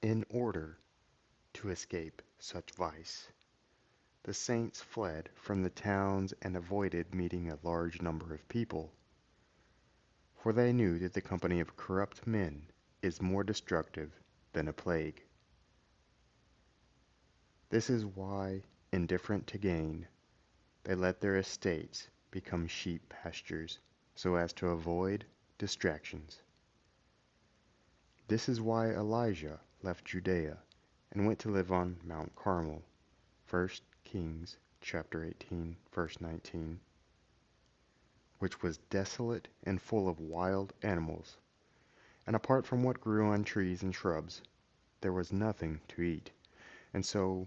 In order to escape such vice, the saints fled from the towns and avoided meeting a large number of people, for they knew that the company of corrupt men is more destructive than a plague. This is why, indifferent to gain, they let their estates become sheep pastures, so as to avoid distractions. This is why Elijah left Judea and went to live on Mount Carmel. 1 Kings chapter 18, verse 19, which was desolate and full of wild animals, and apart from what grew on trees and shrubs, there was nothing to eat, and so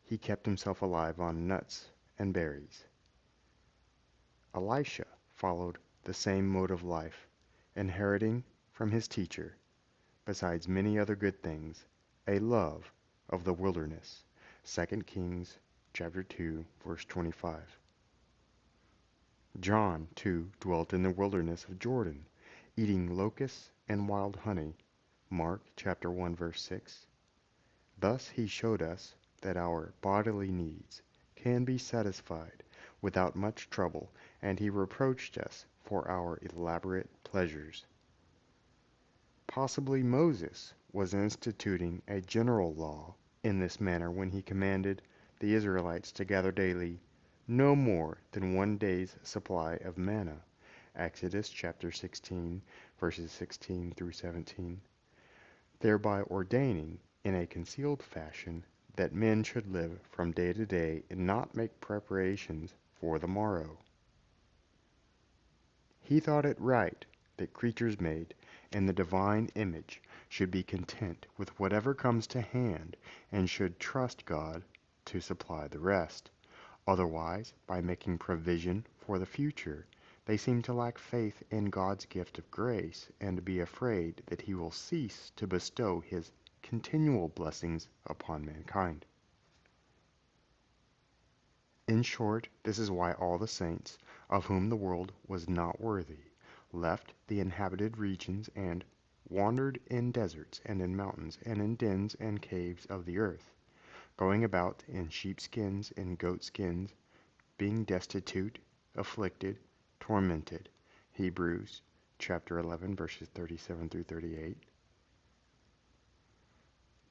he kept himself alive on nuts and berries. Elisha followed the same mode of life, inheriting from his teacher, besides many other good things, a love of the wilderness. 2 Kings chapter 2, verse 25. John, too, dwelt in the wilderness of Jordan, eating locusts and wild honey. Mark chapter 1, verse 6. Thus he showed us that our bodily needs can be satisfied without much trouble, and he reproached us for our elaborate pleasures. Possibly Moses was instituting a general law in this manner when he commanded the Israelites to gather daily no more than 1 day's supply of manna. Exodus chapter 16, verses 16 through 17, thereby ordaining in a concealed fashion that men should live from day to day and not make preparations for the morrow. He thought it right that creatures made in the divine image should be content with whatever comes to hand and should trust God to supply the rest. Otherwise, by making provision for the future, they seem to lack faith in God's gift of grace and to be afraid that he will cease to bestow his continual blessings upon mankind. In short, this is why all the saints, of whom the world was not worthy, left the inhabited regions and wandered in deserts and in mountains and in dens and caves of the earth, going about in sheepskins and goatskins, being destitute, afflicted, tormented. Hebrews chapter 11, verses 37 through 38.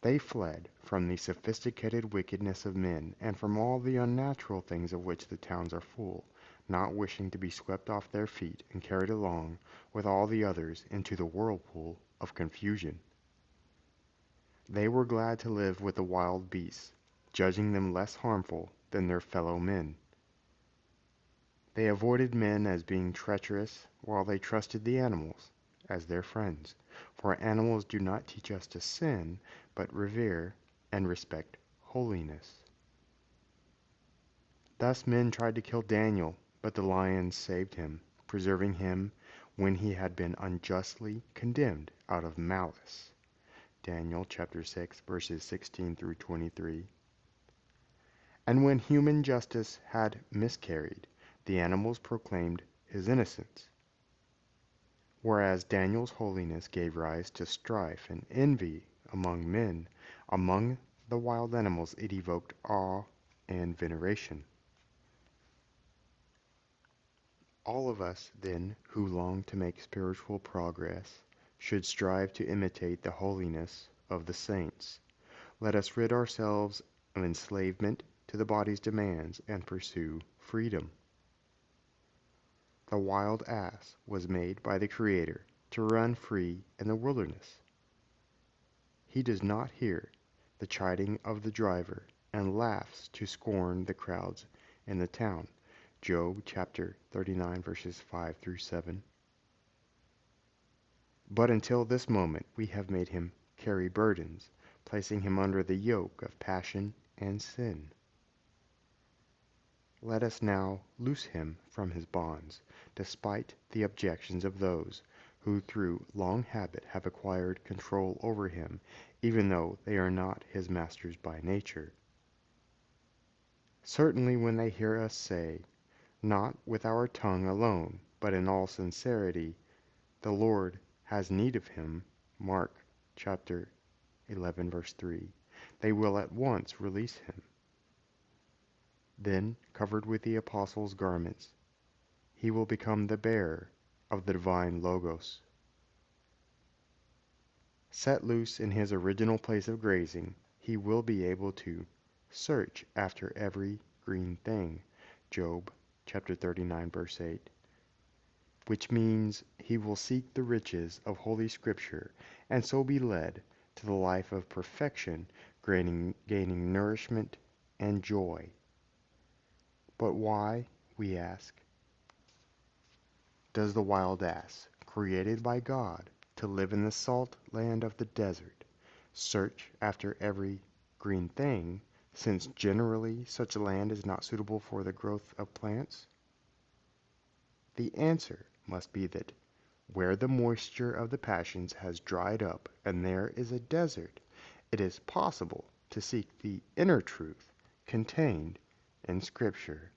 They fled from the sophisticated wickedness of men and from all the unnatural things of which the towns are full, not wishing to be swept off their feet and carried along with all the others into the whirlpool of confusion. They were glad to live with the wild beasts, judging them less harmful than their fellow men. They avoided men as being treacherous, while they trusted the animals as their friends, for animals do not teach us to sin, but revere and respect holiness. Thus men tried to kill Daniel, but the lions saved him, preserving him when he had been unjustly condemned out of malice. Daniel chapter 6, verses 16 through 23. And when human justice had miscarried, the animals proclaimed his innocence. Whereas Daniel's holiness gave rise to strife and envy among men, among the wild animals it evoked awe and veneration. All of us, then, who long to make spiritual progress, should strive to imitate the holiness of the saints. Let us rid ourselves of enslavement to the body's demands and pursue freedom. The wild ass was made by the Creator to run free in the wilderness. He does not hear the chiding of the driver and laughs to scorn the crowds in the town. Job chapter 39, verses 5 through 7. But until this moment we have made him carry burdens, placing him under the yoke of passion and sin. Let us now loose him from his bonds, despite the objections of those who through long habit have acquired control over him, even though they are not his masters by nature. Certainly when they hear us say, not with our tongue alone, but in all sincerity, the Lord has need of him, Mark chapter 11 verse 3, they will at once release him. Then, covered with the apostles' garments, he will become the bearer of the divine Logos. Set loose in his original place of grazing, he will be able to search after every green thing, Job chapter 39 verse 8, which means he will seek the riches of Holy Scripture and so be led to the life of perfection, gaining nourishment and joy. But why, we ask, does the wild ass, created by God to live in the salt land of the desert, search after every green thing, since generally such land is not suitable for the growth of plants? The answer must be that where the moisture of the passions has dried up and there is a desert, it is possible to seek the inner truth contained in Scripture.